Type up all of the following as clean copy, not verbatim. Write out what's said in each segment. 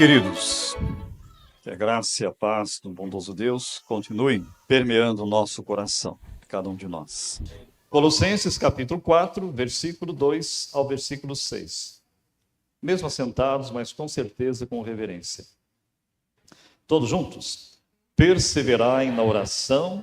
Queridos, que a graça e a paz do bondoso Deus continuem permeando o nosso coração, cada um de nós. Colossenses capítulo 4, versículo 2 ao versículo 6. Mesmo assentados, mas com certeza com reverência. Todos juntos. Perseverai na oração,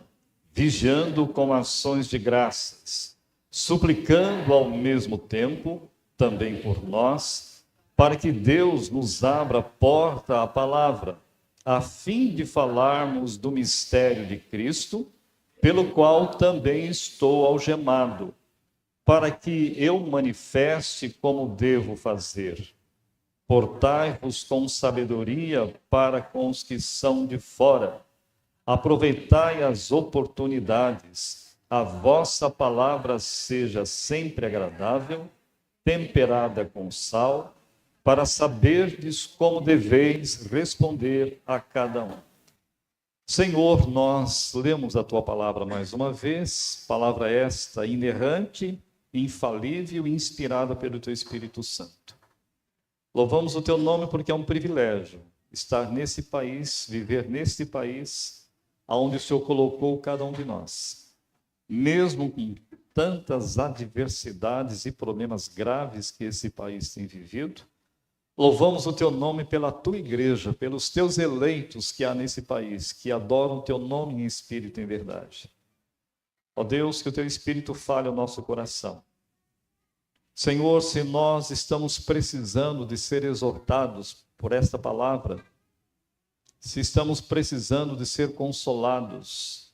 vigiando com ações de graças, suplicando ao mesmo tempo, também por nós, para que Deus nos abra a porta à palavra, a fim de falarmos do mistério de Cristo, pelo qual também estou algemado, para que eu manifeste como devo fazer. Portai-vos com sabedoria para com os que são de fora. Aproveitai as oportunidades. A vossa palavra seja sempre agradável, temperada com sal, para saberdes como deveis responder a cada um. Senhor, nós lemos a tua palavra mais uma vez, palavra esta inerrante, infalível e inspirada pelo teu Espírito Santo. Louvamos o teu nome porque é um privilégio estar nesse país, viver nesse país, onde o Senhor colocou cada um de nós. Mesmo com tantas adversidades e problemas graves que esse país tem vivido, louvamos o teu nome pela tua igreja, pelos teus eleitos que há nesse país, que adoram o teu nome em espírito e em verdade. Ó Deus, que o teu Espírito fale ao nosso coração. Senhor, se nós estamos precisando de ser exortados por esta palavra, se estamos precisando de ser consolados,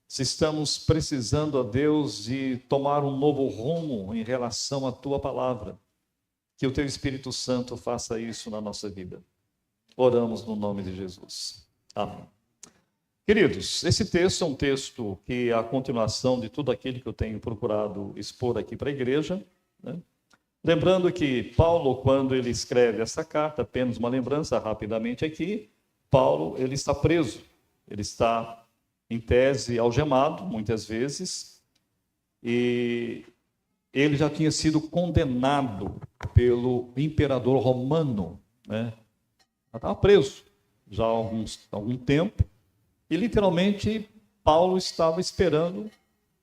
se estamos precisando, ó Deus, de tomar um novo rumo em relação à tua palavra, que o teu Espírito Santo faça isso na nossa vida. Oramos no nome de Jesus. Amém. Queridos, esse texto é um texto que é a continuação de tudo aquilo que eu tenho procurado expor aqui para a igreja, né? Lembrando que Paulo, quando ele escreve essa carta, apenas uma lembrança rapidamente aqui, Paulo, ele está preso, ele está, em tese, algemado, muitas vezes, e ele já tinha sido condenado pelo imperador romano, né? Já estava preso já há algum tempo, e literalmente Paulo estava esperando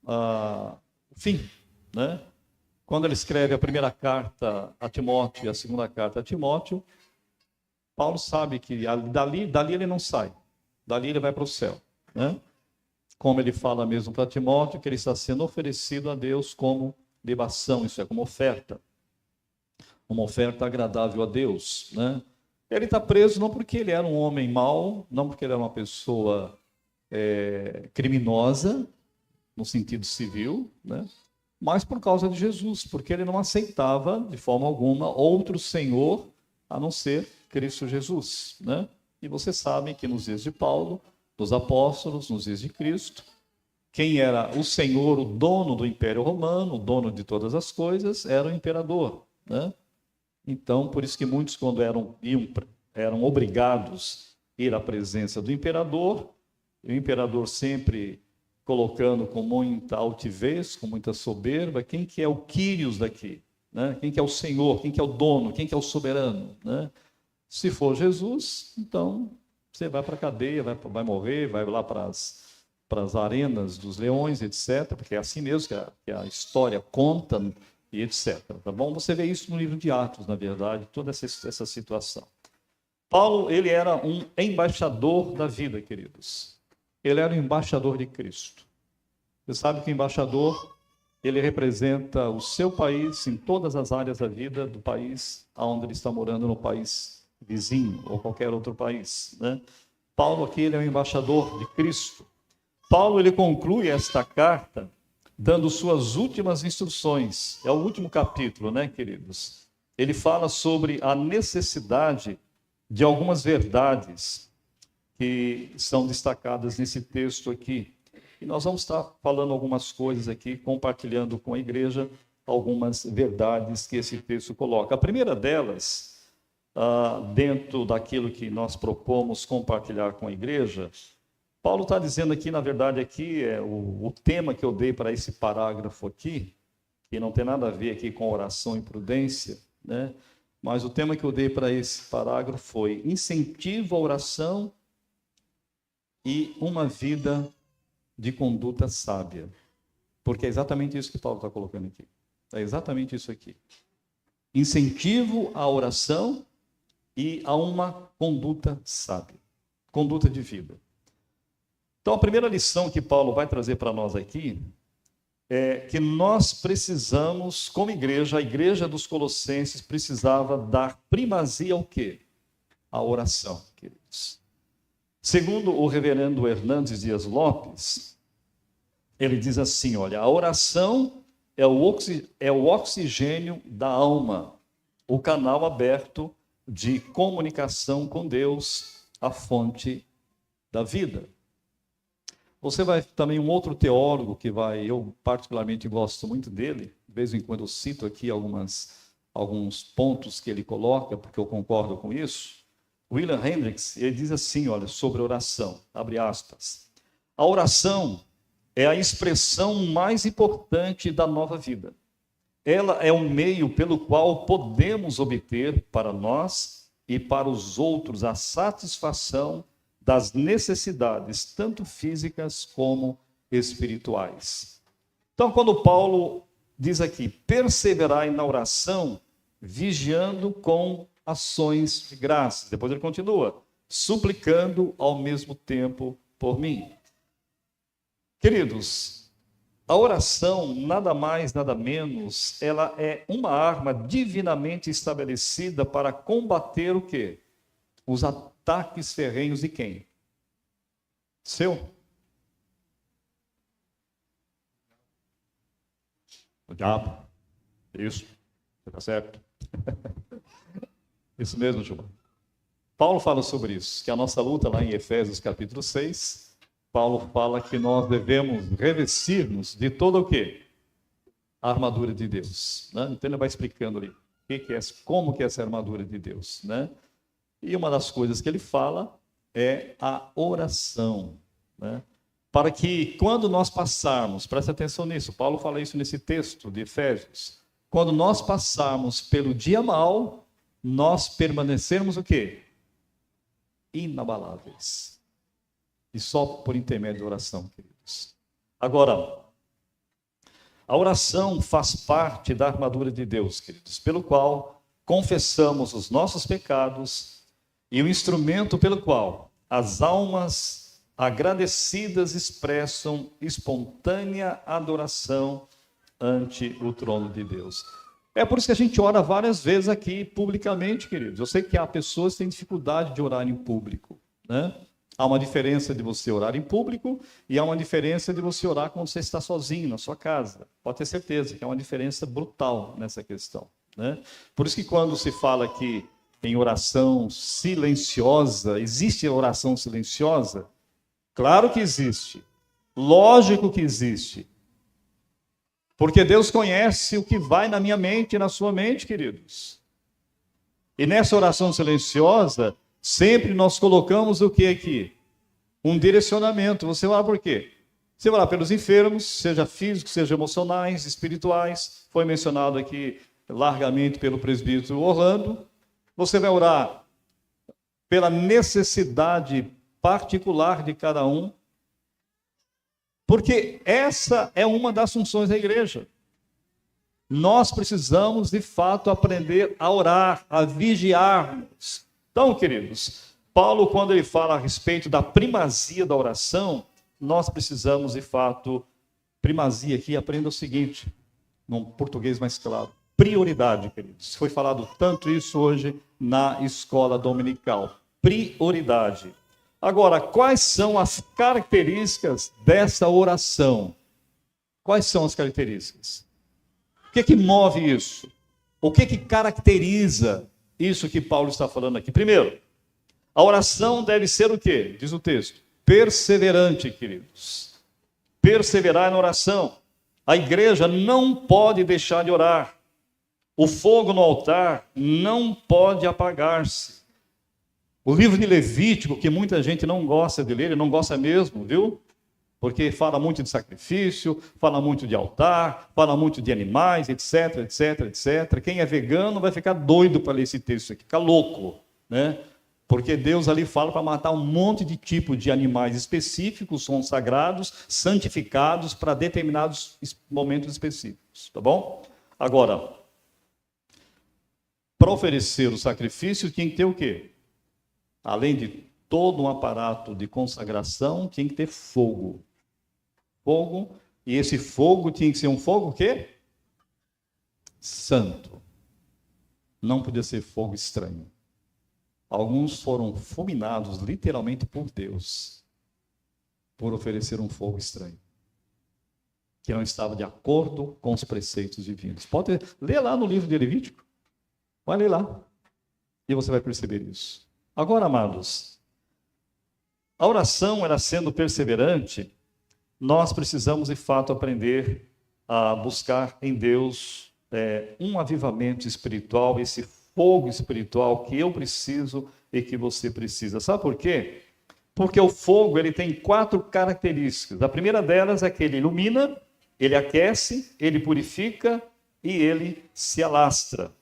o fim, né? Quando ele escreve a primeira carta a Timóteo e a segunda carta a Timóteo, Paulo sabe que dali ele não sai, dali ele vai para o céu, né? Como ele fala mesmo para Timóteo, que ele está sendo oferecido a Deus como libação, isso é, como oferta. Uma oferta agradável a Deus, né? Ele está preso não porque ele era um homem mau, não porque ele era uma pessoa criminosa, no sentido civil, né? Mas por causa de Jesus, porque ele não aceitava, de forma alguma, outro Senhor a não ser Cristo Jesus, né? E vocês sabem que nos dias de Paulo, dos apóstolos, nos dias de Cristo, quem era o Senhor, o dono do Império Romano, o dono de todas as coisas, era o imperador, né? Então, por isso que muitos, quando eram obrigados a ir à presença do imperador, o imperador sempre colocando com muita altivez, com muita soberba, quem que é o Quírios daqui, né? Quem que é o Senhor, quem que é o dono, quem que é o soberano, né? Se for Jesus, então você vai para a cadeia, vai morrer, vai lá para as arenas dos leões, etc., porque é assim mesmo que a história conta, e etc. Tá bom? Você vê isso no livro de Atos, na verdade, toda essa situação. Paulo, ele era um embaixador da vida, queridos. Ele era o embaixador de Cristo. Você sabe que o embaixador, ele representa o seu país em todas as áreas da vida do país onde ele está morando, no país vizinho ou qualquer outro país, né? Paulo aqui, ele é o embaixador de Cristo. Paulo, ele conclui esta carta dando suas últimas instruções. É o último capítulo, né, queridos? Ele fala sobre a necessidade de algumas verdades que são destacadas nesse texto aqui. E nós vamos estar falando algumas coisas aqui, compartilhando com a igreja algumas verdades que esse texto coloca. A primeira delas, dentro daquilo que nós propomos compartilhar com a igreja, Paulo está dizendo aqui, na verdade, aqui é o tema que eu dei para esse parágrafo aqui, que não tem nada a ver aqui com oração e prudência, né? mas o tema que eu dei para esse parágrafo foi incentivo à oração e uma vida de conduta sábia. Porque é exatamente isso que Paulo está colocando aqui. É exatamente isso aqui. Incentivo à oração e a uma conduta sábia. Conduta de vida. Então, a primeira lição que Paulo vai trazer para nós aqui é que nós precisamos, como igreja, a igreja dos Colossenses precisava dar primazia ao quê? À oração, queridos. Segundo o reverendo Hernandes Dias Lopes, ele diz assim, olha, a oração é o oxigênio da alma, o canal aberto de comunicação com Deus, a fonte da vida. Você vai também, um outro teólogo eu particularmente gosto muito dele, de vez em quando eu cito aqui alguns pontos que ele coloca, porque eu concordo com isso. William Hendricks, ele diz assim, olha, sobre oração, abre aspas, a oração é a expressão mais importante da nova vida. Ela é um meio pelo qual podemos obter para nós e para os outros a satisfação das necessidades, tanto físicas como espirituais. Então, quando Paulo diz aqui, perseverai na oração, vigiando com ações de graça. Depois ele continua, suplicando ao mesmo tempo por mim. Queridos, a oração, nada mais, nada menos, ela é uma arma divinamente estabelecida para combater o quê? Os ataques ferrenhos de quem? Seu? O diabo. Isso. Está certo? Isso mesmo, Gilmar. Paulo fala sobre isso, que a nossa luta lá em Efésios capítulo 6, Paulo fala que nós devemos revestir-nos de todo o quê? A armadura de Deus. Né? Então ele vai explicando ali como que é essa armadura de Deus. Né? E uma das coisas que ele fala é a oração. Né? Para que quando nós passarmos, preste atenção nisso, Paulo fala isso nesse texto de Efésios, quando nós passarmos pelo dia mau, nós permanecermos o quê? Inabaláveis. E só por intermédio da oração, queridos. Agora, a oração faz parte da armadura de Deus, queridos, pelo qual confessamos os nossos pecados e o instrumento pelo qual as almas agradecidas expressam espontânea adoração ante o trono de Deus. É por isso que a gente ora várias vezes aqui publicamente, queridos. Eu sei que há pessoas que têm dificuldade de orar em público, né? Há uma diferença de você orar em público e há uma diferença de você orar quando você está sozinho na sua casa. Pode ter certeza que há uma diferença brutal nessa questão, né? Por isso que quando se fala aqui em oração silenciosa, existe oração silenciosa? Claro que existe. Lógico que existe. Porque Deus conhece o que vai na minha mente e na sua mente, queridos. E nessa oração silenciosa, sempre nós colocamos o que aqui? Um direcionamento. Você vai orar por quê? Você vai orar pelos enfermos, seja físicos, seja emocionais, espirituais. Foi mencionado aqui largamente pelo presbítero Orlando. Você vai orar pela necessidade particular de cada um. Porque essa é uma das funções da igreja. Nós precisamos, de fato, aprender a orar, a vigiarmos. Então, queridos, Paulo, quando ele fala a respeito da primazia da oração, nós precisamos, de fato, primazia aqui, aprenda o seguinte, num português mais claro, prioridade, queridos. Foi falado tanto isso hoje na escola dominical. Prioridade. Agora, quais são as características dessa oração? Quais são as características? O que move isso? O que caracteriza isso que Paulo está falando aqui? Primeiro, a oração deve ser o quê? Diz o texto. Perseverante, queridos. Perseverar na oração. A igreja não pode deixar de orar. O fogo no altar não pode apagar-se. O livro de Levítico, que muita gente não gosta de ler, não gosta mesmo, viu? Porque fala muito de sacrifício, fala muito de altar, fala muito de animais, etc, etc, etc. Quem é vegano vai ficar doido para ler esse texto aqui, ficar louco, né? Porque Deus ali fala para matar um monte de tipo de animais específicos, são sagrados, santificados para determinados momentos específicos, tá bom? Agora, para oferecer o sacrifício, tinha que ter o quê? Além de todo um aparato de consagração, tinha que ter fogo. Fogo, e esse fogo tinha que ser um fogo o quê? Santo. Não podia ser fogo estranho. Alguns foram fulminados literalmente por Deus, por oferecer um fogo estranho, que não estava de acordo com os preceitos divinos. Pode ler lá no livro de Levítico. Vai ler lá. E você vai perceber isso. Agora, amados, a oração, ela sendo perseverante, nós precisamos, de fato, aprender a buscar em Deus um avivamento espiritual, esse fogo espiritual que eu preciso e que você precisa. Sabe por quê? Porque o fogo, ele tem 4 características. A primeira delas é que ele ilumina, ele aquece, ele purifica e ele se alastra.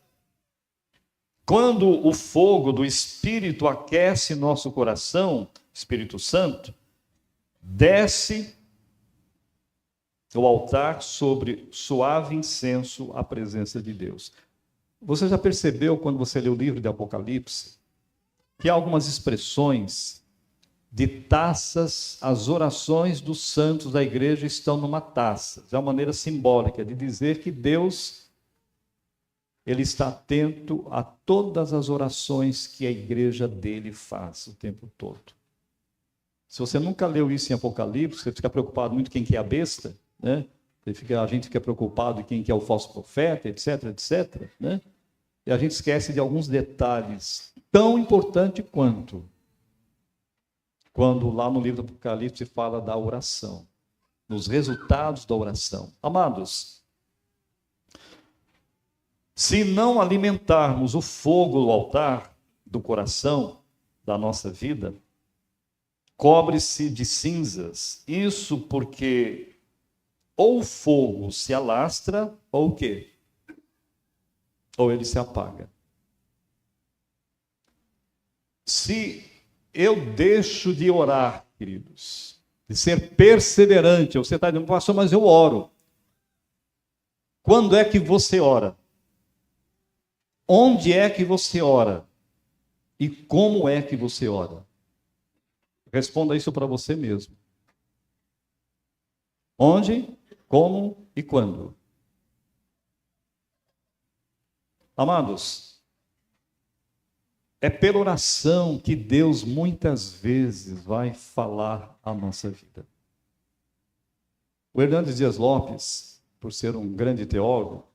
Quando o fogo do Espírito aquece nosso coração, Espírito Santo, desce o altar sobre suave incenso à presença de Deus. Você já percebeu, quando você lê o livro de Apocalipse, que há algumas expressões de taças, as orações dos santos da igreja estão numa taça. É uma maneira simbólica de dizer que Deus, ele está atento a todas as orações que a igreja dele faz o tempo todo. Se você nunca leu isso em Apocalipse, você fica preocupado muito quem que é a besta, né? A gente fica preocupado em quem que é o falso profeta, etc, etc, né? E a gente esquece de alguns detalhes tão importantes quanto quando lá no livro do Apocalipse fala da oração, dos resultados da oração. Amados, se não alimentarmos o fogo do altar, do coração, da nossa vida, cobre-se de cinzas. Isso porque ou o fogo se alastra, ou o quê? Ou ele se apaga. Se eu deixo de orar, queridos, de ser perseverante, você está dizendo, pastor, mas eu oro. Quando é que você ora? Onde é que você ora? E como é que você ora? Responda isso para você mesmo. Onde, como e quando? Amados, é pela oração que Deus muitas vezes vai falar a nossa vida. O Hernandes Dias Lopes, por ser um grande teólogo,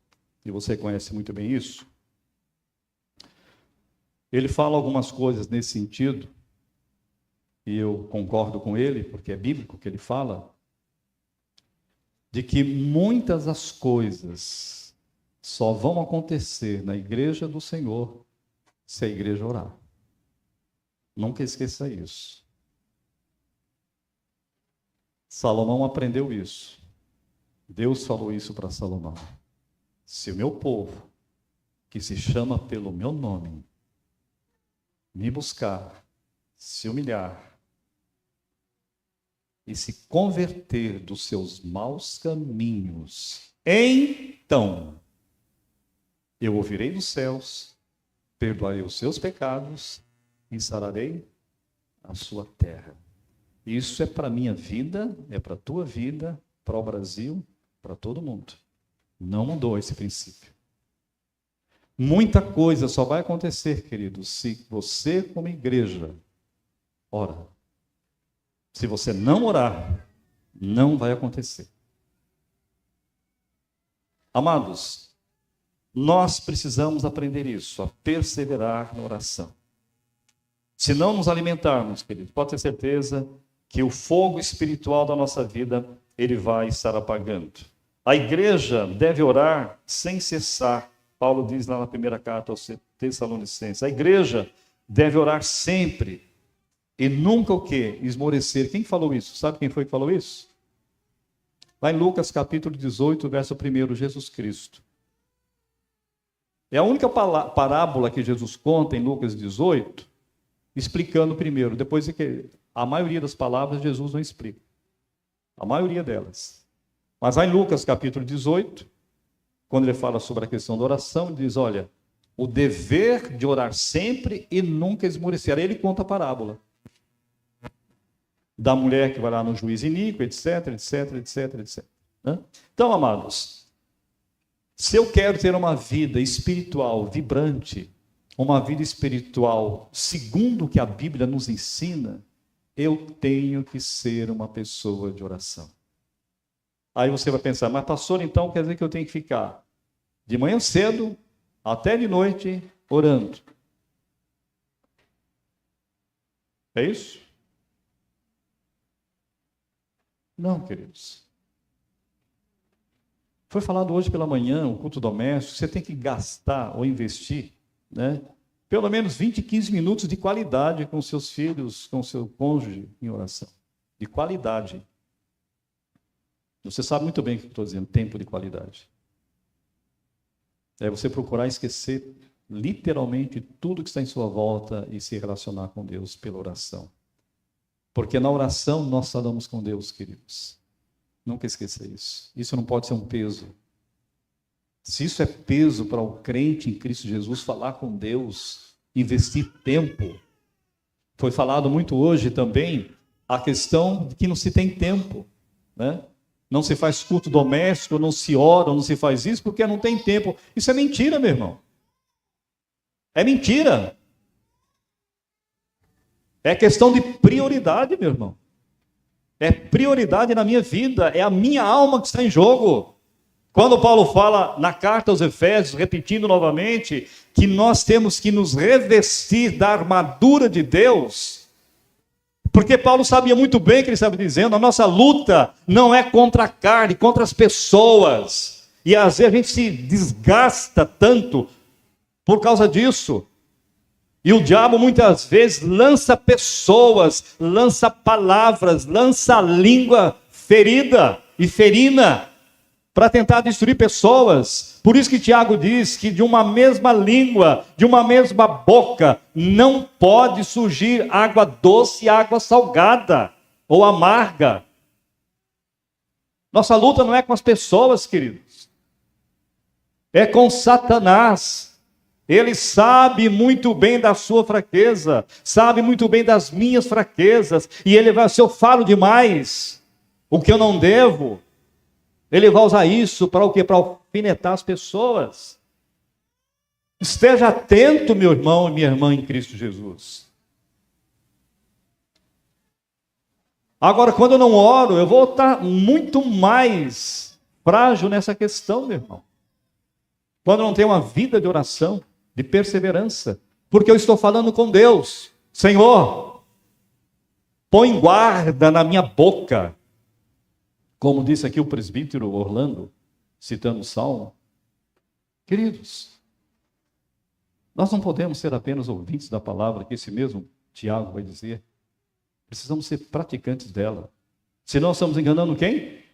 e você conhece muito bem isso, ele fala algumas coisas nesse sentido, e eu concordo com ele, porque é bíblico que ele fala, de que muitas das coisas só vão acontecer na igreja do Senhor se a igreja orar. Nunca esqueça isso. Salomão aprendeu isso. Deus falou isso para Salomão. Se o meu povo, que se chama pelo meu nome, me buscar, se humilhar e se converter dos seus maus caminhos, então eu ouvirei dos céus, perdoarei os seus pecados e sararei a sua terra. Isso é para a minha vida, é para a tua vida, para o Brasil, para todo mundo. Não mudou esse princípio. Muita coisa só vai acontecer, queridos, se você, como igreja, ora. Se você não orar, não vai acontecer. Amados, nós precisamos aprender isso, a perseverar na oração. Se não nos alimentarmos, querido, pode ter certeza que o fogo espiritual da nossa vida, ele vai estar apagando. A igreja deve orar sem cessar. Paulo diz lá na primeira carta aos Tessalonicenses. A igreja deve orar sempre e nunca o quê? Esmorecer. Quem falou isso? Sabe quem foi que falou isso? Lá em Lucas capítulo 18, verso 1, Jesus Cristo. É a única parábola que Jesus conta em Lucas 18, explicando primeiro. Depois é que a maioria das palavras Jesus não explica. A maioria delas. Mas lá em Lucas capítulo 18, quando ele fala sobre a questão da oração, ele diz, olha, o dever de orar sempre e nunca esmorecer. Aí ele conta a parábola da mulher que vai lá no juiz iníquo, etc, etc, etc, etc. Então, amados, se eu quero ter uma vida espiritual vibrante, uma vida espiritual segundo o que a Bíblia nos ensina, eu tenho que ser uma pessoa de oração. Aí você vai pensar, mas pastor, então quer dizer que eu tenho que ficar de manhã cedo até de noite orando. É isso? Não, queridos. Foi falado hoje pela manhã, o culto doméstico, você tem que gastar ou investir, né, pelo menos 20, 15 minutos de qualidade com seus filhos, com seu cônjuge em oração. De qualidade. Você sabe muito bem o que eu estou dizendo, tempo de qualidade. É você procurar esquecer literalmente tudo que está em sua volta e se relacionar com Deus pela oração. Porque na oração nós falamos com Deus, queridos. Nunca esqueça isso. Isso não pode ser um peso. Se isso é peso para o crente em Cristo Jesus, falar com Deus, investir tempo. Foi falado muito hoje também a questão de que não se tem tempo, né? Não se faz culto doméstico, não se ora, não se faz isso, porque não tem tempo. Isso é mentira, meu irmão. É mentira. É questão de prioridade, meu irmão. É prioridade na minha vida, é a minha alma que está em jogo. Quando Paulo fala na carta aos Efésios, repetindo novamente, que nós temos que nos revestir da armadura de Deus, porque Paulo sabia muito bem o que ele estava dizendo, a nossa luta não é contra a carne, contra as pessoas. E às vezes a gente se desgasta tanto por causa disso. E o diabo muitas vezes lança pessoas, lança palavras, lança língua ferida e ferina para tentar destruir pessoas. Por isso que Tiago diz que de uma mesma língua, de uma mesma boca, não pode surgir água doce e água salgada ou amarga. Nossa luta não é com as pessoas, queridos. É com Satanás. Ele sabe muito bem da sua fraqueza, sabe muito bem das minhas fraquezas, e ele vai, se eu falo demais, o que eu não devo, ele vai usar isso para o quê? Para alfinetar as pessoas. Esteja atento, meu irmão e minha irmã em Cristo Jesus. Agora, quando eu não oro, eu vou estar muito mais frágil nessa questão, meu irmão. Quando eu não tenho uma vida de oração, de perseverança, porque eu estou falando com Deus. Senhor, põe guarda na minha boca, como disse aqui o presbítero Orlando, citando o Salmo. Queridos, nós não podemos ser apenas ouvintes da palavra, que esse mesmo Tiago vai dizer. Precisamos ser praticantes dela. Senão estamos enganando quem?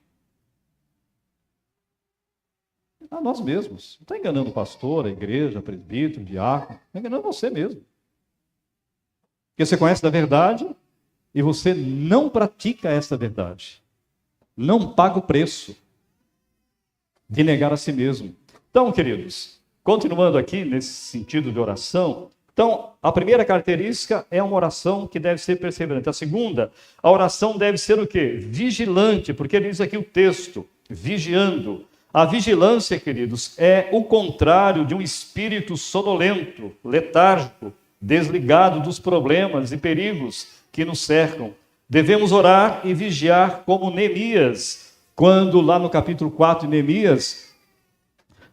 A nós mesmos. Não está enganando o pastor, a igreja, o presbítero, o diácono. Está enganando você mesmo. Porque você conhece da verdade e você não pratica essa verdade. Não paga o preço de negar a si mesmo. Então, queridos, continuando aqui nesse sentido de oração, então, a primeira característica é uma oração que deve ser perseverante. A segunda, a oração deve ser o quê? Vigilante, porque diz aqui o texto, vigiando. A vigilância, queridos, é o contrário de um espírito sonolento, letárgico, desligado dos problemas e perigos que nos cercam. Devemos orar e vigiar como Neemias, quando lá no capítulo 4 de Neemias,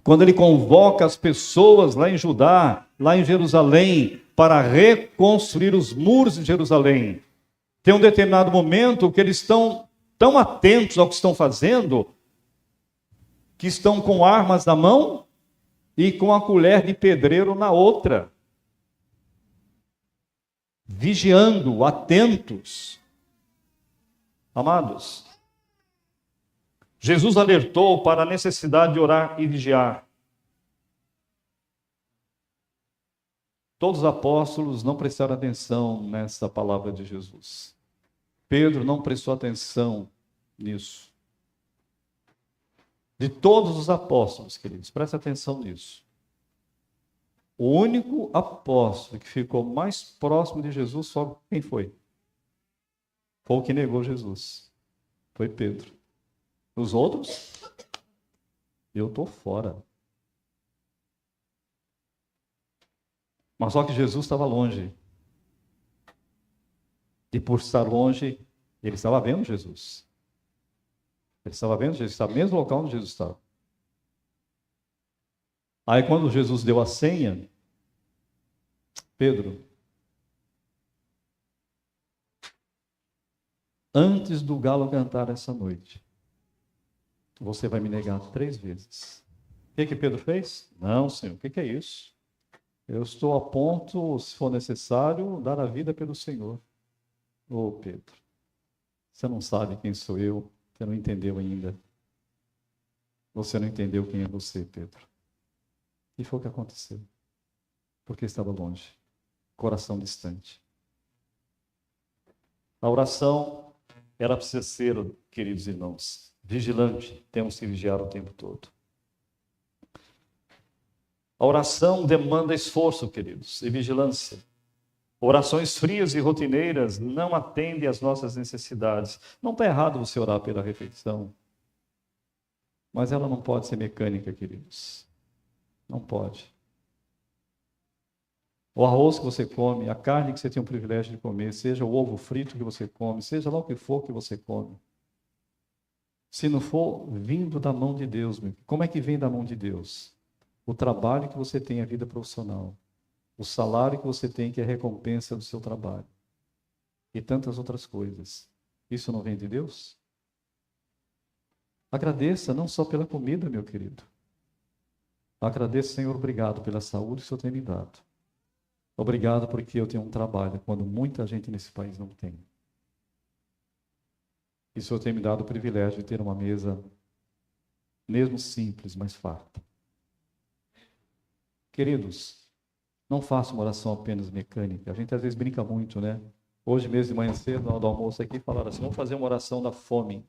quando ele convoca as pessoas lá em Judá, lá em Jerusalém, para reconstruir os muros de Jerusalém. Tem um determinado momento que eles estão tão atentos ao que estão fazendo, que estão com armas na mão e com a colher de pedreiro na outra. Vigiando, atentos. Amados, Jesus alertou para a necessidade de orar e vigiar. Todos os apóstolos não prestaram atenção nessa palavra de Jesus. Pedro não prestou atenção nisso. De todos os apóstolos, queridos, presta atenção nisso. O único apóstolo que ficou mais próximo de Jesus, só quem foi? Foi o que negou Jesus. Foi Pedro. Os outros, eu estou fora. Mas só que Jesus estava longe. E por estar longe, ele estava vendo Jesus. Ele estava vendo Jesus, estava no mesmo local onde Jesus estava. Aí quando Jesus deu a senha, Pedro, antes do galo cantar essa noite, você vai me negar 3 vezes. O que Pedro fez? Não, Senhor, o que é isso? Eu estou a ponto, se for necessário, dar a vida pelo Senhor. Ô Pedro, você não sabe quem sou eu, você não entendeu ainda. Você não entendeu quem é você, Pedro. E foi o que aconteceu. Porque estava longe, coração distante. A oração, ela precisa ser, queridos irmãos, vigilante, temos que vigiar o tempo todo. A oração demanda esforço, queridos, e vigilância. Orações frias e rotineiras não atendem às nossas necessidades. Não está errado você orar pela refeição, mas ela não pode ser mecânica, queridos. Não pode. O arroz que você come, a carne que você tem o privilégio de comer, seja o ovo frito que você come, seja lá o que for que você come, se não for vindo da mão de Deus, como é que vem da mão de Deus? O trabalho que você tem, a vida profissional, o salário que você tem, que é a recompensa do seu trabalho, e tantas outras coisas. Isso não vem de Deus? Agradeça não só pela comida, meu querido. Agradeça, Senhor, obrigado pela saúde que o Senhor tem me dado. Obrigado porque eu tenho um trabalho, quando muita gente nesse país não tem. E o Senhor tem me dado o privilégio de ter uma mesa, mesmo simples, mas farta. Queridos, não faça uma oração apenas mecânica. A gente às vezes brinca muito, né? Hoje mesmo de manhã cedo, na hora do almoço aqui, falaram assim, vamos fazer uma oração da fome.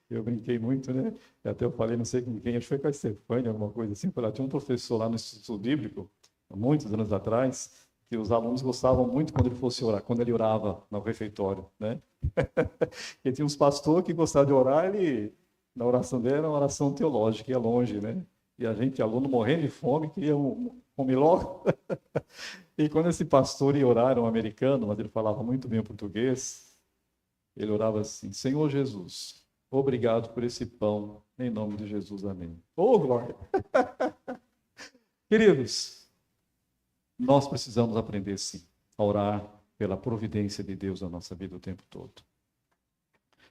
Eu brinquei muito, né? Até eu falei, não sei com quem, acho que foi com a Estefânia, alguma coisa assim. Tinha um professor lá no Instituto Bíblico, há muitos anos atrás, que os alunos gostavam muito quando ele fosse orar, quando ele orava no refeitório, né? E tinha uns pastores que gostavam de orar, na oração dele era uma oração teológica, ia longe, né? E a gente, aluno, morrendo de fome, queria comer logo. E quando esse pastor ia orar, era um americano, mas ele falava muito bem o português, ele orava assim, Senhor Jesus, obrigado por esse pão, em nome de Jesus, amém. Oh, glória! Queridos, nós precisamos aprender, sim, a orar pela providência de Deus na nossa vida o tempo todo.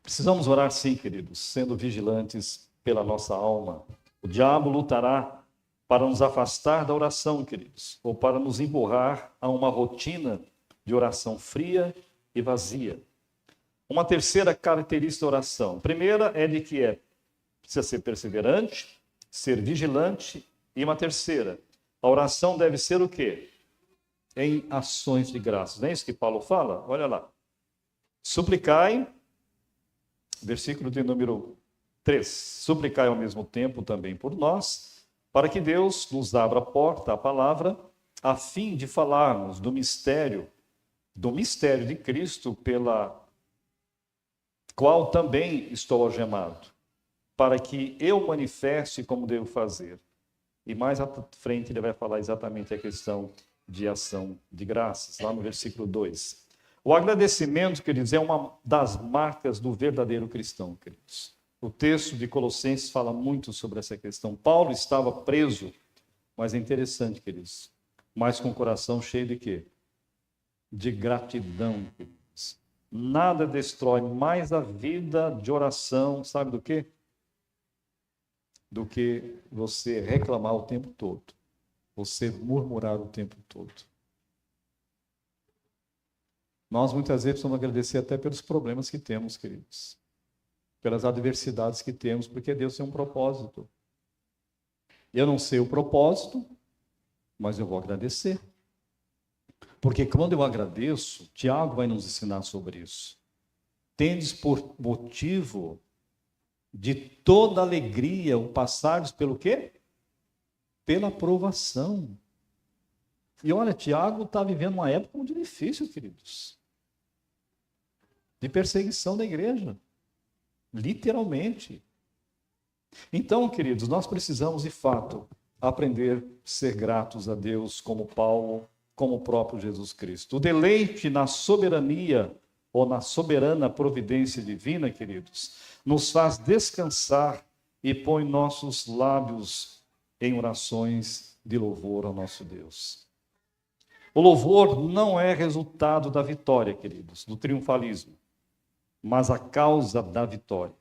Precisamos orar, sim, queridos, sendo vigilantes pela nossa alma. O diabo lutará para nos afastar da oração, queridos, ou para nos empurrar a uma rotina de oração fria e vazia. Uma terceira característica da oração. A primeira é de que precisa ser perseverante, ser vigilante, e uma terceira, a oração deve ser o quê? Em ações de graças. Não é isso que Paulo fala? Olha lá. Suplicai, versículo de número 3. Suplicai ao mesmo tempo também por nós, para que Deus nos abra a porta, a palavra, a fim de falarmos do mistério de Cristo, pela qual também estou algemado, para que eu manifeste como devo fazer. E mais à frente ele vai falar exatamente a questão de ação de graças, lá no versículo 2. O agradecimento, queridos, é uma das marcas do verdadeiro cristão, queridos. O texto de Colossenses fala muito sobre essa questão. Paulo estava preso, mas é interessante, queridos, mas com o coração cheio de quê? De gratidão, queridos. Nada destrói mais a vida de oração, sabe do quê? Do que você reclamar o tempo todo, você murmurar o tempo todo. Nós muitas vezes precisamos agradecer até pelos problemas que temos, queridos. pelas adversidades que temos, porque Deus tem um propósito. Eu não sei o propósito, mas eu vou agradecer. Porque quando eu agradeço, Tiago vai nos ensinar sobre isso. Tendes por motivo de toda alegria o passares pelo quê? Pela provação. E olha, Tiago está vivendo uma época muito difícil, queridos. De perseguição da igreja. Literalmente. Então, queridos, nós precisamos, de fato, aprender a ser gratos a Deus, como Paulo, como o próprio Jesus Cristo. O deleite na soberania, ou na soberana providência divina, queridos, nos faz descansar e põe nossos lábios em orações de louvor ao nosso Deus. O louvor não é resultado da vitória, queridos, do triunfalismo, mas a causa da vitória.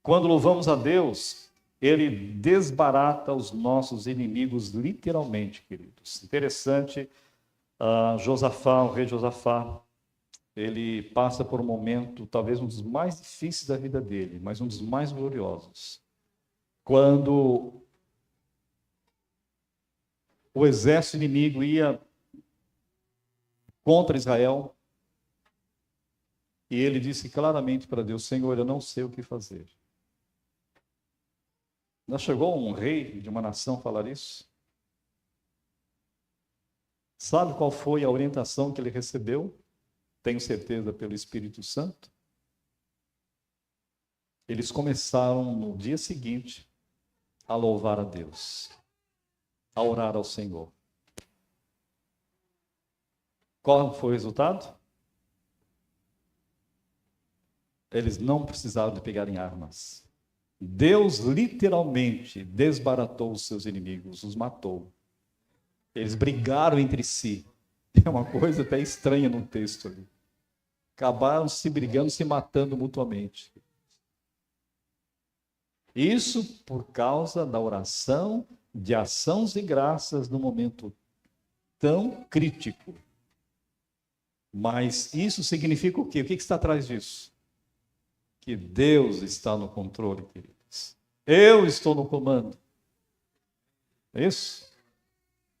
Quando louvamos a Deus, Ele desbarata os nossos inimigos literalmente, queridos. Interessante, Josafá, o rei Josafá, ele passa por um momento, talvez um dos mais difíceis da vida dele, mas um dos mais gloriosos. Quando o exército inimigo ia contra Israel, e ele disse claramente para Deus: Senhor, eu não sei o que fazer. Já chegou um rei de uma nação falar isso? Sabe qual foi a orientação que ele recebeu? Tenho certeza, pelo Espírito Santo. Eles começaram no dia seguinte a louvar a Deus, a orar ao Senhor. Qual foi o resultado? Eles não precisaram de pegarem armas. Deus literalmente desbaratou os seus inimigos, os matou. Eles brigaram entre si. É uma coisa até estranha no texto ali. Acabaram se brigando, se matando mutuamente. Isso por causa da oração de ações e graças no momento tão crítico. Mas isso significa o quê? O que está atrás disso? Que Deus está no controle, queridos. Eu estou no comando. É isso?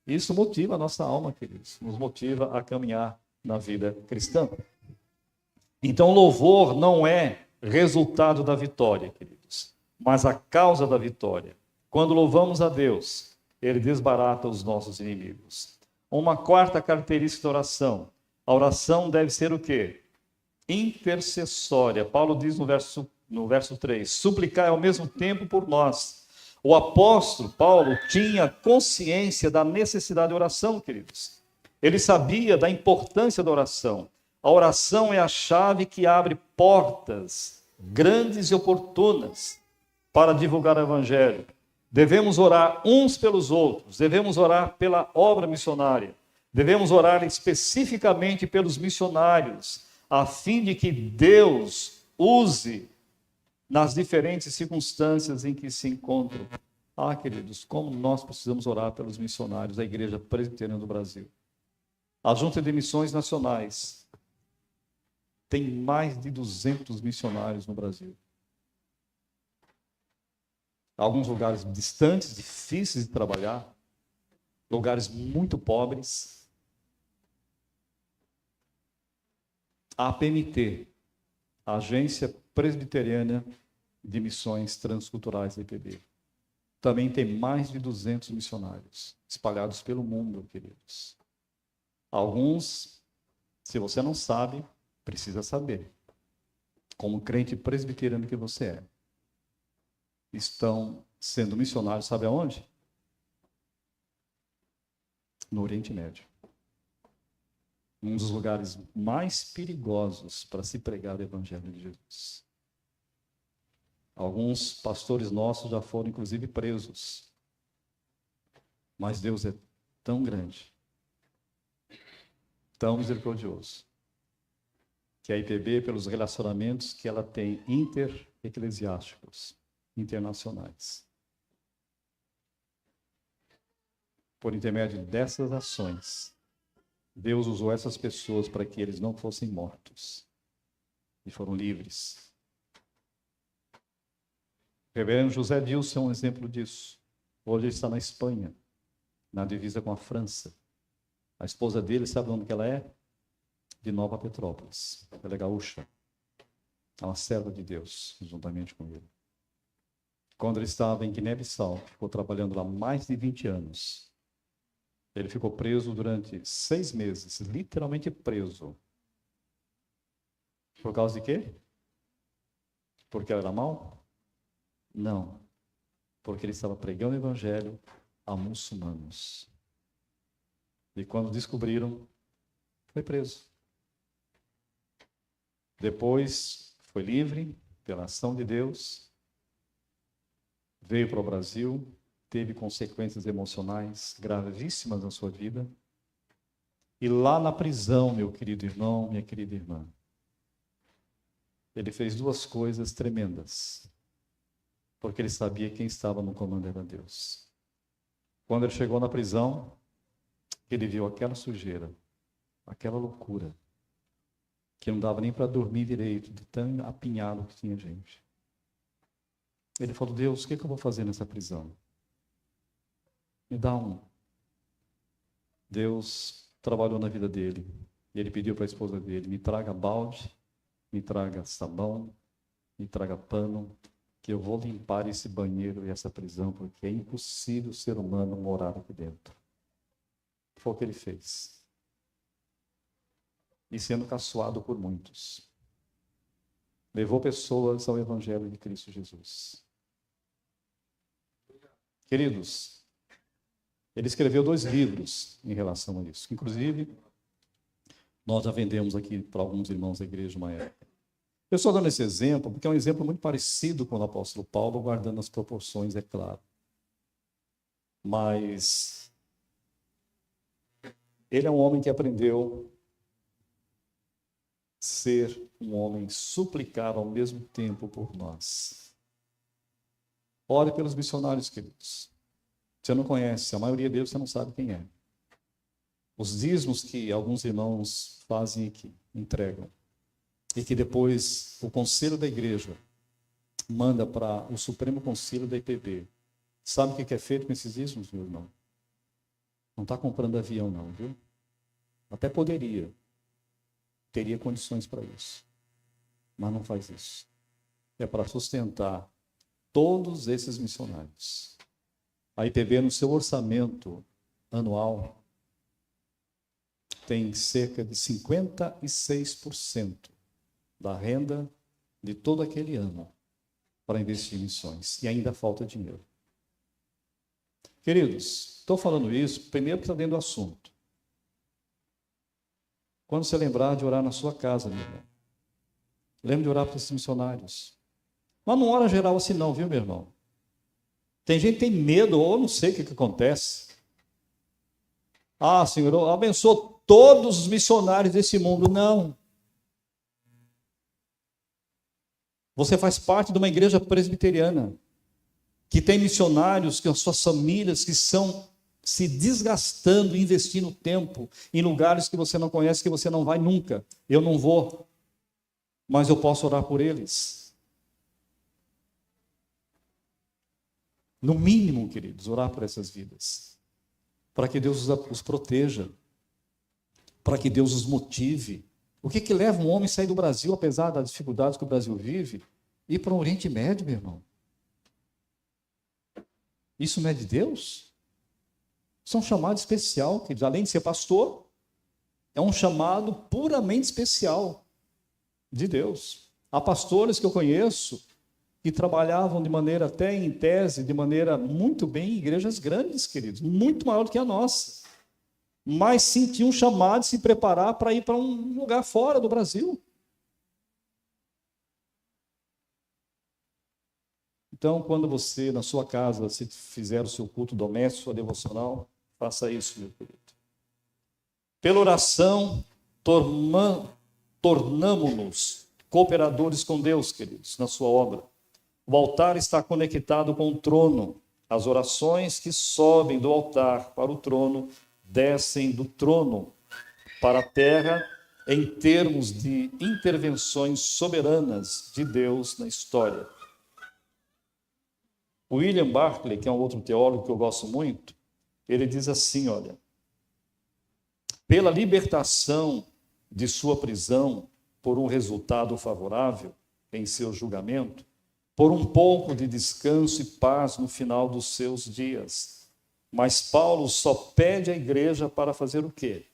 Isso motiva a nossa alma, queridos. Nos motiva a caminhar na vida cristã. Então, louvor não é resultado da vitória, queridos, mas a causa da vitória. Quando louvamos a Deus, Ele desbarata os nossos inimigos. Uma quarta característica da oração. A oração deve ser o quê? Intercessória. Paulo diz no verso 3, suplicar ao mesmo tempo por nós. O apóstolo Paulo tinha consciência da necessidade de oração, queridos. Ele sabia da importância da oração. A oração é a chave que abre portas grandes e oportunas para divulgar o evangelho. Devemos orar uns pelos outros, devemos orar pela obra missionária, devemos orar especificamente pelos missionários, a fim de que Deus use nas diferentes circunstâncias em que se encontram. Queridos, como nós precisamos orar pelos missionários da Igreja Presbiteriana do Brasil. A Junta de Missões Nacionais tem mais de 200 missionários no Brasil. Alguns lugares distantes, difíceis de trabalhar, lugares muito pobres. A APMT, a Agência Presbiteriana de Missões Transculturais da IPB, também tem mais de 200 missionários espalhados pelo mundo, queridos. Alguns, se você não sabe, precisa saber. Como crente presbiteriano que você é, estão sendo missionários, sabe aonde? No Oriente Médio. Um dos lugares mais perigosos para se pregar o Evangelho de Jesus. Alguns pastores nossos já foram, inclusive, presos. Mas Deus é tão grande, tão misericordioso, que a IPB, pelos relacionamentos que ela tem intereclesiásticos, internacionais, por intermédio dessas ações, Deus usou essas pessoas para que eles não fossem mortos e foram livres. reverendo José Dilson é um exemplo disso. Hoje ele está na Espanha, na divisa com a França. A esposa dele, sabe onde que ela é? De Nova Petrópolis. Ela é gaúcha. É uma serva de Deus, juntamente com ele. Quando ele estava em Guiné-Bissau, ficou trabalhando lá mais de 20 anos. Ele ficou preso durante 6 meses, literalmente preso. Por causa de quê? Porque ele era mau? Não. Porque ele estava pregando o evangelho a muçulmanos. E quando descobriram, foi preso. Depois foi livre pela ação de Deus, veio para o Brasil, teve consequências emocionais gravíssimas na sua vida. E lá na prisão, meu querido irmão, minha querida irmã, ele fez 2 coisas tremendas, porque ele sabia quem estava no comando era Deus. Quando ele chegou na prisão, ele viu aquela sujeira, aquela loucura, que não dava nem para dormir direito, de tão apinhado que tinha gente. Ele falou: Deus, o que eu vou fazer nessa prisão? Me dá um. Deus trabalhou na vida dele, e ele pediu para a esposa dele: me traga balde, me traga sabão, me traga pano, que eu vou limpar esse banheiro e essa prisão, porque é impossível o ser humano morar aqui dentro. Foi o que ele fez. E sendo caçoado por muitos, levou pessoas ao Evangelho de Cristo Jesus. Queridos, ele escreveu 2 livros em relação a isso. Inclusive, nós já vendemos aqui para alguns irmãos da igreja uma época. Eu estou dando esse exemplo porque é um exemplo muito parecido com o apóstolo Paulo, guardando as proporções, é claro. Mas ele é um homem que aprendeu a ser um homem suplicado ao mesmo tempo por nós. Ore pelos missionários, queridos. Você não conhece, a maioria deles você não sabe quem é. Os dízimos que alguns irmãos fazem aqui, entregam, e que depois o conselho da igreja manda para o Supremo Conselho da IPB. Sabe o que é feito com esses dízimos, meu irmão? Não está comprando avião, não, viu? Até poderia. Teria condições para isso. Mas não faz isso. É para sustentar todos esses missionários. A IPB, no seu orçamento anual, tem cerca de 56% da renda de todo aquele ano para investir em missões. E ainda falta dinheiro. Queridos, estou falando isso, primeiro que está dentro do assunto. Quando você lembrar de orar na sua casa, meu irmão, lembre de orar para esses missionários. Mas não ora geral assim não, viu, meu irmão? Tem gente que tem medo, ou não sei o que acontece. Ah, Senhor, eu abençoo todos os missionários desse mundo. Não. Você faz parte de uma igreja presbiteriana, que tem missionários, que as suas famílias, que estão se desgastando, investindo tempo em lugares que você não conhece, que você não vai nunca. Eu não vou, mas eu posso orar por eles. No mínimo, queridos, orar por essas vidas, para que Deus os proteja, para que Deus os motive. O que leva um homem a sair do Brasil, apesar das dificuldades que o Brasil vive, e ir para o Oriente Médio, meu irmão? Isso não é de Deus? Isso é um chamado especial, queridos. Além de ser pastor, é um chamado puramente especial de Deus. Há pastores que eu conheço que trabalhavam de maneira, até em tese, de maneira muito bem em igrejas grandes, queridos, muito maior do que a nossa. Mas sentiam um chamado de se preparar para ir para um lugar fora do Brasil. Então, quando você, na sua casa, se fizer o seu culto doméstico, sua devocional, faça isso, meu querido. Pela oração, tornamo-nos cooperadores com Deus, queridos, na sua obra. O altar está conectado com o trono. As orações que sobem do altar para o trono descem do trono para a terra em termos de intervenções soberanas de Deus na história. O William Barclay, que é um outro teólogo que eu gosto muito, ele diz assim, olha, pela libertação de sua prisão por um resultado favorável em seu julgamento, por um pouco de descanso e paz no final dos seus dias. Mas Paulo só pede à igreja para fazer o quê?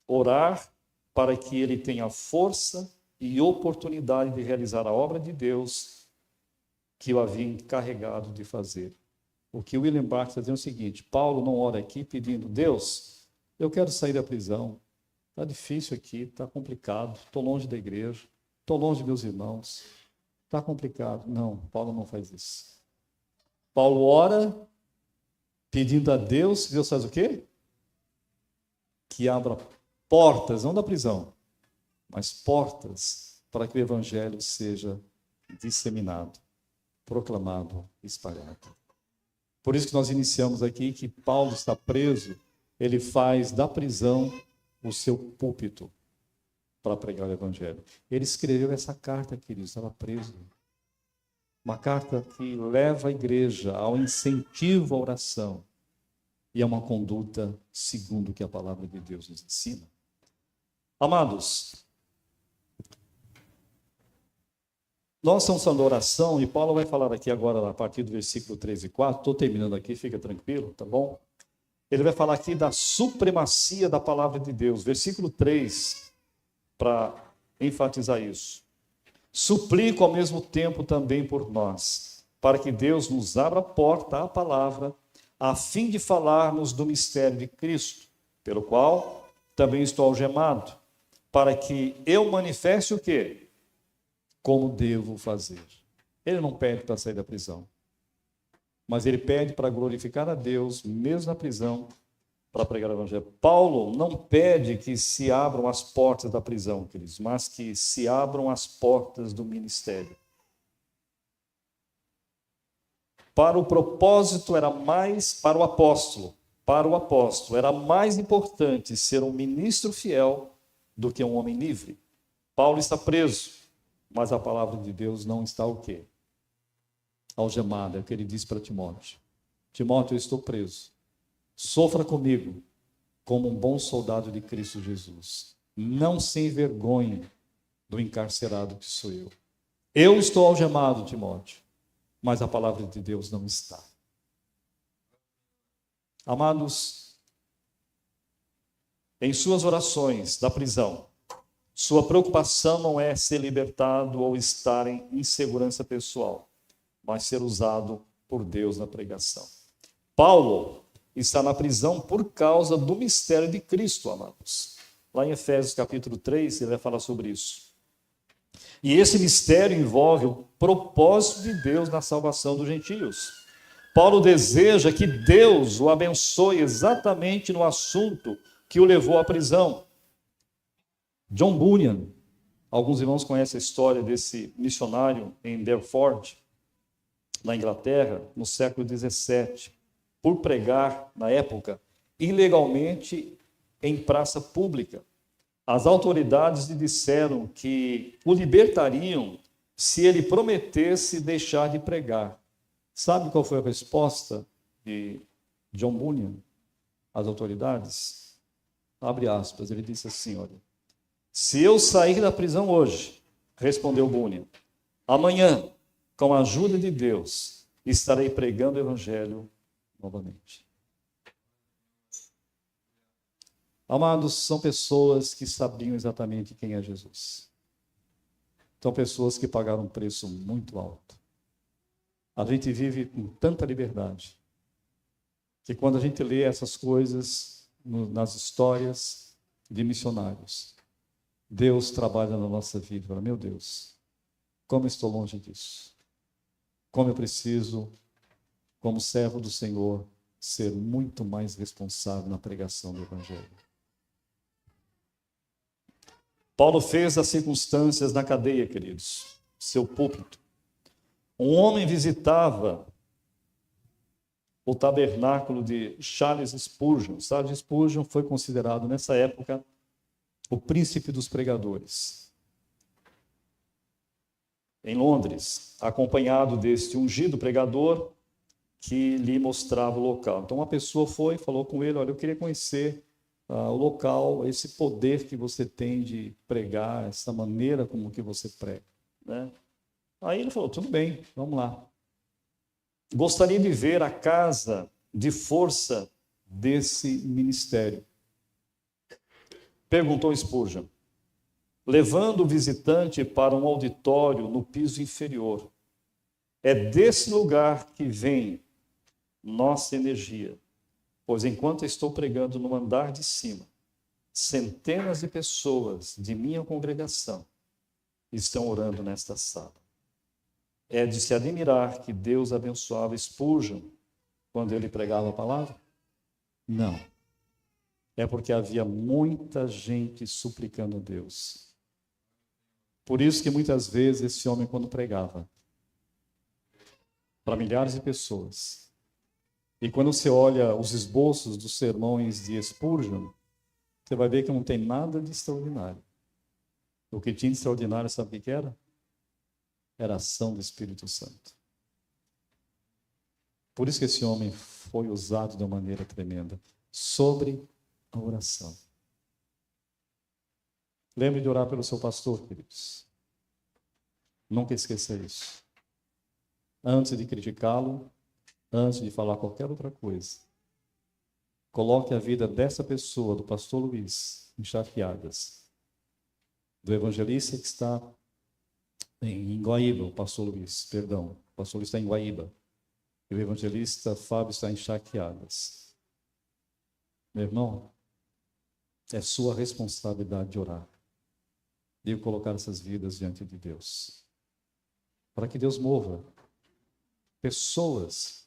Orar para que ele tenha força e oportunidade de realizar a obra de Deus que o havia encarregado de fazer. O que William Barclay está dizendo é o seguinte, Paulo não ora aqui pedindo, Deus, eu quero sair da prisão, está difícil aqui, está complicado, estou longe da igreja, estou longe de meus irmãos, está complicado. Não, Paulo não faz isso. Paulo ora pedindo a Deus, Deus faz o quê? Que abra portas, não da prisão, mas portas para que o evangelho seja disseminado, proclamado, espalhado. Por isso que nós iniciamos aqui que Paulo está preso, ele faz da prisão o seu púlpito para pregar o evangelho. Ele escreveu essa carta, querido, estava preso. Uma carta que leva a igreja ao incentivo à oração e a uma conduta segundo o que a palavra de Deus nos ensina. Amados, nós estamos falando da oração e Paulo vai falar aqui agora a partir do versículo 3 e 4, estou terminando aqui, fica tranquilo, tá bom? Ele vai falar aqui da supremacia da palavra de Deus, versículo 3, para enfatizar isso. Suplico ao mesmo tempo também por nós, para que Deus nos abra a porta à palavra, a fim de falarmos do mistério de Cristo, pelo qual também estou algemado, para que eu manifeste o quê? Como devo fazer. Ele não pede para sair da prisão, mas ele pede para glorificar a Deus, mesmo na prisão, para pregar o evangelho. Paulo não pede que se abram as portas da prisão, queridos, mas que se abram as portas do ministério. Para o propósito era mais, para o apóstolo, era mais importante ser um ministro fiel do que um homem livre. Paulo está preso, mas a palavra de Deus não está o quê? Algemada, é o que ele disse para Timóteo. Timóteo, eu estou preso. Sofra comigo como um bom soldado de Cristo Jesus. Não se envergonhe do encarcerado que sou eu. Eu estou algemado, Timóteo, mas a palavra de Deus não está. Amados, em suas orações da prisão, sua preocupação não é ser libertado ou estar em insegurança pessoal, mas ser usado por Deus na pregação. Paulo está na prisão por causa do mistério de Cristo, amados. Lá em Efésios capítulo 3, ele vai falar sobre isso. E esse mistério envolve o propósito de Deus na salvação dos gentios. Paulo deseja que Deus o abençoe exatamente no assunto que o levou à prisão. John Bunyan, alguns irmãos conhecem a história desse missionário em Belfort, na Inglaterra, no século XVII, por pregar, na época, ilegalmente em praça pública. As autoridades lhe disseram que o libertariam se ele prometesse deixar de pregar. Sabe qual foi a resposta de John Bunyan às autoridades? Abre aspas, ele disse assim, olha, se eu sair da prisão hoje, respondeu Bunyan, amanhã, com a ajuda de Deus, estarei pregando o evangelho novamente. Amados, são pessoas que sabiam exatamente quem é Jesus. São pessoas que pagaram um preço muito alto. A gente vive com tanta liberdade, que quando a gente lê essas coisas nas histórias de missionários, Deus trabalha na nossa vida. Fala, meu Deus, como eu estou longe disso. Como eu preciso, como servo do Senhor, ser muito mais responsável na pregação do evangelho. Paulo fez as circunstâncias na cadeia, queridos, seu púlpito. Um homem visitava o tabernáculo de Charles Spurgeon. Charles Spurgeon foi considerado, nessa época, o príncipe dos pregadores. Em Londres, acompanhado deste ungido pregador, que lhe mostrava o local. Então, uma pessoa foi e falou com ele: olha, eu queria conhecer o local, esse poder que você tem de pregar, essa maneira como que você prega, né? Aí ele falou: tudo bem, vamos lá. Gostaria de ver a casa de força desse ministério. Perguntou Spurgeon, levando o visitante para um auditório no piso inferior. É desse lugar que vem nossa energia, pois enquanto estou pregando no andar de cima, centenas de pessoas de minha congregação estão orando nesta sala. É de se admirar que Deus abençoava Spurgeon quando ele pregava a palavra? Não. É porque havia muita gente suplicando a Deus. Por isso que muitas vezes esse homem, quando pregava para milhares de pessoas, e quando você olha os esboços dos sermões de Spurgeon, você vai ver que não tem nada de extraordinário. O que tinha de extraordinário, sabe o que era? Era a ação do Espírito Santo. Por isso que esse homem foi usado de uma maneira tremenda. Sobre a oração. Lembre de orar pelo seu pastor, queridos. Nunca esqueça isso. Antes de criticá-lo, antes de falar qualquer outra coisa, coloque a vida dessa pessoa, do pastor Luiz, em chapeadas. Do evangelista que está em Guaíba, o pastor Luiz, perdão. O pastor Luiz está em Guaíba. E o evangelista Fábio está em Charqueadas. Meu irmão, é sua responsabilidade de orar. De colocar essas vidas diante de Deus. Para que Deus mova pessoas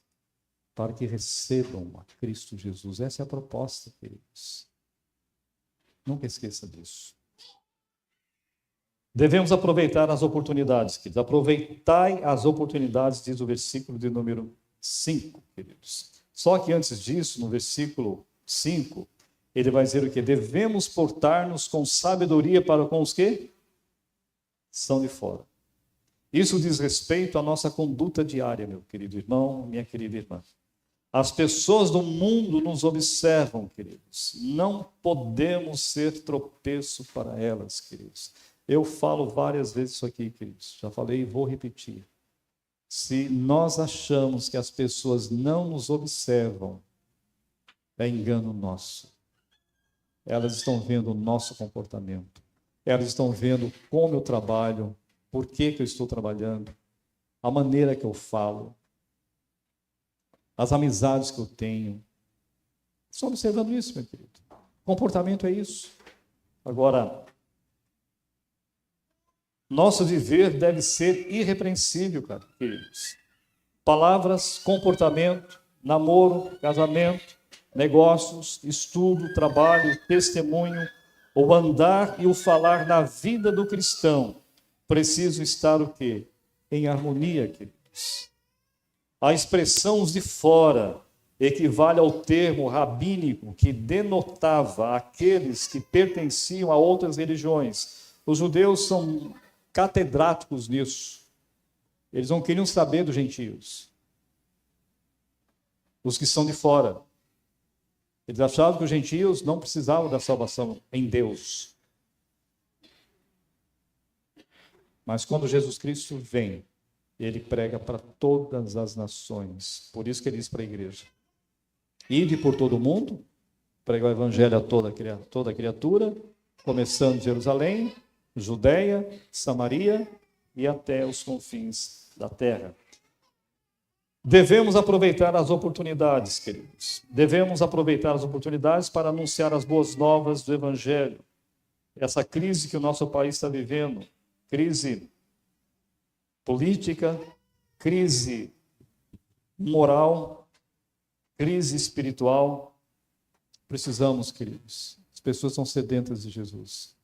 para que recebam a Cristo Jesus. Essa é a proposta, queridos. Nunca esqueça disso. Devemos aproveitar as oportunidades, queridos. Aproveitai as oportunidades, diz o versículo de número 5, queridos. Só que antes disso, no versículo 5, ele vai dizer o quê? Devemos portar-nos com sabedoria para com os que estão de fora. Isso diz respeito à nossa conduta diária, meu querido irmão, minha querida irmã. As pessoas do mundo nos observam, queridos. Não podemos ser tropeço para elas, queridos. Eu falo várias vezes isso aqui, queridos. Já falei e vou repetir. Se nós achamos que as pessoas não nos observam, é engano nosso. Elas estão vendo o nosso comportamento. Elas estão vendo como eu trabalho, por que eu estou trabalhando, a maneira que eu falo, as amizades que eu tenho. Estão observando isso, meu querido. Comportamento é isso. Agora, nosso viver deve ser irrepreensível, cara, queridos. Palavras, comportamento, namoro, casamento, negócios, estudo, trabalho, testemunho, o andar e o falar na vida do cristão preciso estar o quê? Em harmonia, queridos. A expressão os de fora equivale ao termo rabínico que denotava aqueles que pertenciam a outras religiões. Os judeus são catedráticos nisso. Eles não queriam saber dos gentios. Os que são de fora. Eles achavam que os gentios não precisavam da salvação em Deus. Mas quando Jesus Cristo vem, ele prega para todas as nações. Por isso que ele diz para a igreja: ide por todo o mundo, pregar o evangelho a toda criatura, começando de Jerusalém, Judeia, Samaria e até os confins da terra. Devemos aproveitar as oportunidades, queridos. Devemos aproveitar as oportunidades para anunciar as boas novas do evangelho. Essa crise que o nosso país está vivendo, crise política, crise moral, crise espiritual. Precisamos, queridos. As pessoas são sedentas de Jesus,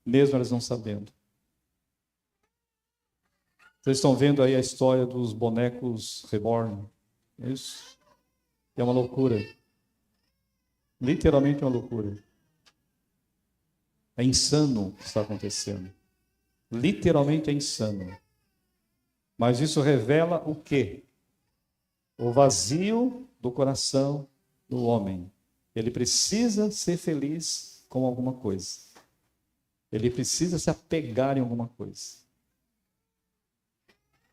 mesmo elas não sabendo. Vocês estão vendo aí a história dos bonecos reborn. Isso é uma loucura. Literalmente uma loucura. É insano o que está acontecendo. Literalmente é insano. Mas isso revela o quê? o vazio do coração do homem. Ele precisa ser feliz com alguma coisa. Ele precisa se apegar em alguma coisa.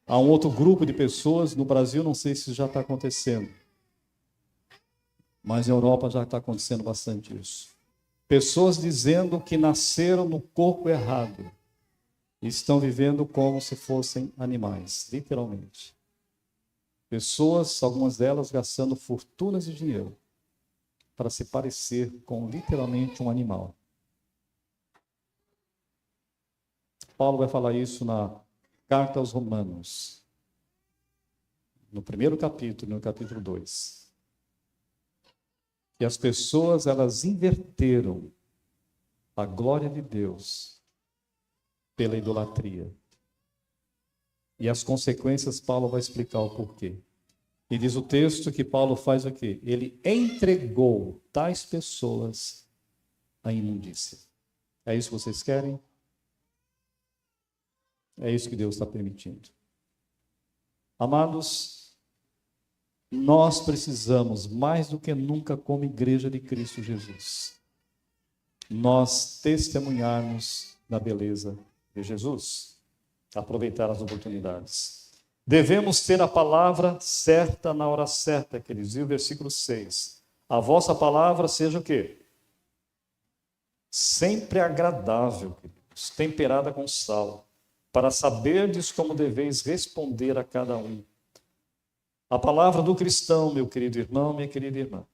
Há um outro grupo de pessoas, no Brasil, não sei se já está acontecendo, mas na Europa já está acontecendo bastante isso. Pessoas dizendo que nasceram no corpo errado e estão vivendo como se fossem animais, literalmente. Pessoas, algumas delas, gastando fortunas de dinheiro para se parecer com literalmente um animal. Paulo vai falar isso na Carta aos Romanos, no primeiro capítulo, no capítulo 2. Que as pessoas, elas inverteram a glória de Deus pela idolatria. E as consequências, Paulo vai explicar o porquê. E diz o texto que Paulo faz o quê? Ele entregou tais pessoas à imundícia. É isso que vocês querem? É isso que Deus está permitindo. Amados, nós precisamos, mais do que nunca, como igreja de Cristo Jesus, nós testemunharmos da beleza de Jesus, aproveitar as oportunidades. Devemos ter a palavra certa na hora certa, queridos. E o versículo 6. A vossa palavra seja o quê? Sempre agradável, queridos, temperada com sal, para saberdes como deveis responder a cada um. A palavra do cristão, meu querido irmão, minha querida irmã,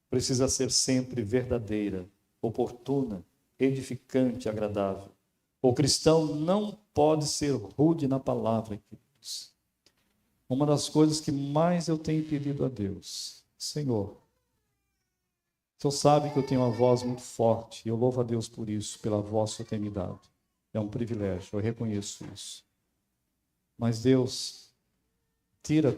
precisa ser sempre verdadeira, oportuna, edificante, agradável. O cristão não pode ser rude na palavra, queridos. Uma das coisas que mais eu tenho pedido a Deus, Senhor, o Senhor sabe que eu tenho uma voz muito forte, e eu louvo a Deus por isso, pela voz que o Senhor tem me dado. É um privilégio, eu reconheço isso. Mas Deus, tira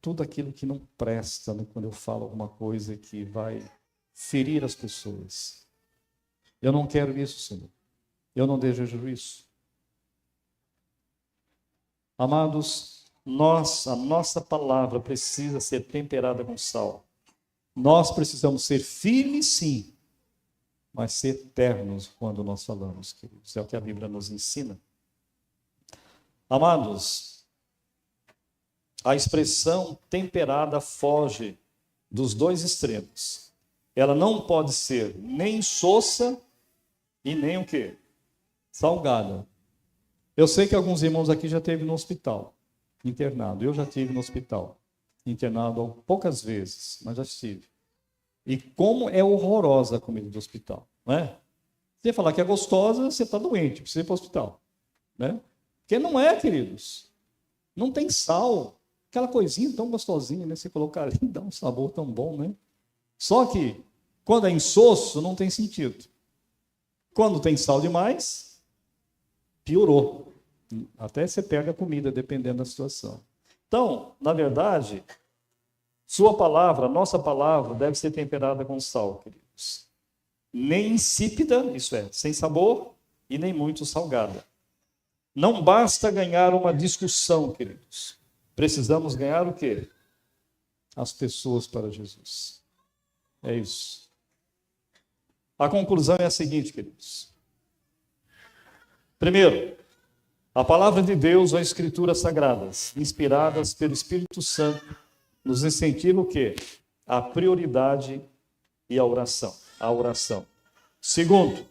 tudo aquilo que não presta, né, quando eu falo alguma coisa que vai ferir as pessoas. Eu não quero isso, Senhor. Eu não desejo isso. Amados, a nossa palavra precisa ser temperada com sal. Nós precisamos ser firmes, sim, mas ser ternos quando nós falamos, queridos. É o que a Bíblia nos ensina. Amados, a expressão temperada foge dos dois extremos. Ela não pode ser nem insossa e nem o quê? Salgada. Eu sei que alguns irmãos aqui já esteve no hospital, internado. Eu já estive no hospital, internado poucas vezes, mas já estive. E como é horrorosa a comida do hospital, não é? Você falar que é gostosa, você está doente, precisa ir para o hospital, né? Porque não é, queridos. Não tem sal. Aquela coisinha tão gostosinha, né? Você colocar ali, dá um sabor tão bom, né? Só que, quando é insosso, não tem sentido. Quando tem sal demais, piorou. Até você perde a comida, dependendo da situação. Então, na verdade, sua palavra, nossa palavra, deve ser temperada com sal, queridos. Nem insípida, isso é, sem sabor, e nem muito salgada. Não basta ganhar uma discussão, queridos. Precisamos ganhar o quê? As pessoas para Jesus. É isso. A conclusão é a seguinte, queridos. Primeiro, a palavra de Deus ou as escrituras sagradas, inspiradas pelo Espírito Santo, nos incentiva o quê? A prioridade e a oração. Segundo,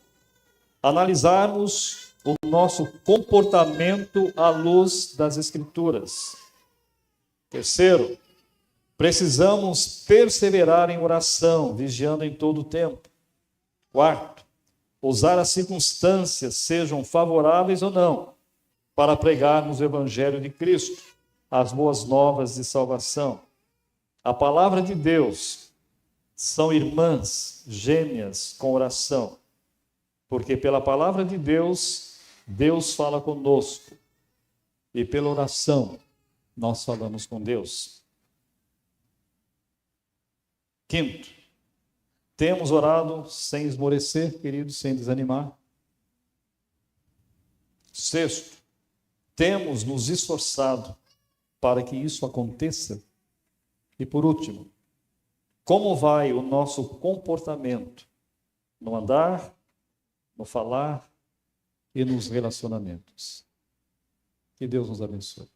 analisarmos o nosso comportamento à luz das Escrituras. Terceiro, precisamos perseverar em oração, vigiando em todo o tempo. Quarto, usar as circunstâncias, sejam favoráveis ou não, para pregarmos o Evangelho de Cristo, as boas novas de salvação. A palavra de Deus são irmãs gêmeas com oração, porque pela palavra de Deus, Deus fala conosco, e pela oração, nós falamos com Deus. Quinto, temos orado sem esmorecer, queridos, sem desanimar. Sexto, temos nos esforçado para que isso aconteça. E por último, como vai o nosso comportamento no andar, no falar e nos relacionamentos? Que Deus nos abençoe.